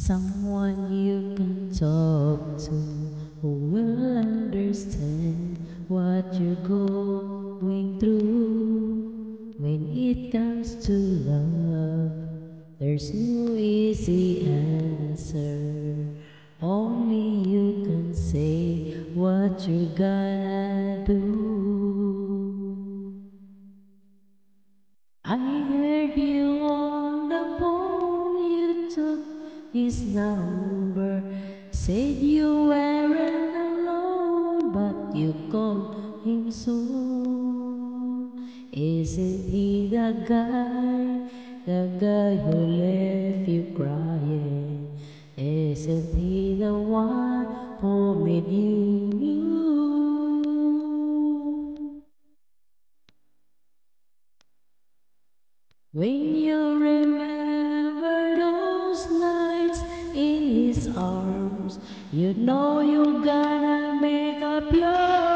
Someone you can talk to who will understand what you're going through. When it comes to love, there's no easy answer. Only you can say what you're gonna do. I heard you on the phone, you took his number. Said you weren't alone, but you called him soon. Isn't he the guy who left you crying? Isn't he the one who made you blue? When you remember those nights in his arms, you know you're gonna make up your mind.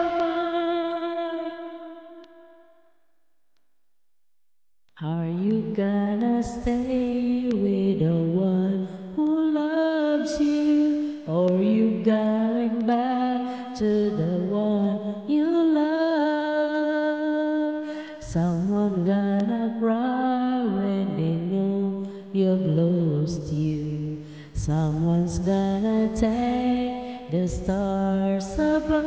Are you gonna stay with the one who loves you? Or you going back to the one you love? Someone gonna cry when they know you've lost you. Someone's gonna take the stars above.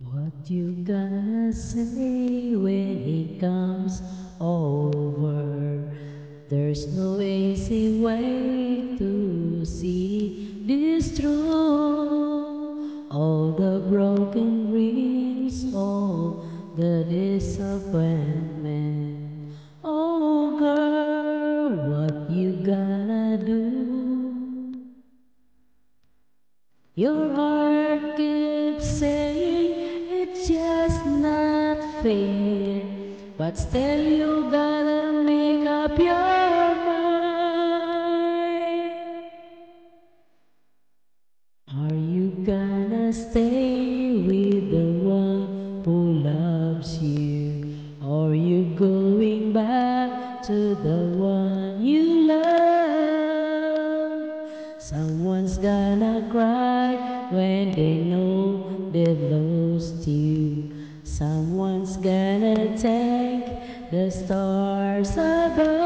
What you gonna say when he comes over? There's no easy way to see this through. All the broken dreams, all the disappointment. Oh girl, what you gonna do? Your heart keeps saying it's just not fair, but still you gotta make up your mind. Are you gonna stay with the one who loves you? Or you going back to the one you love? Someone's gonna cry when they know they've lost you. Someone's gonna thank the stars above.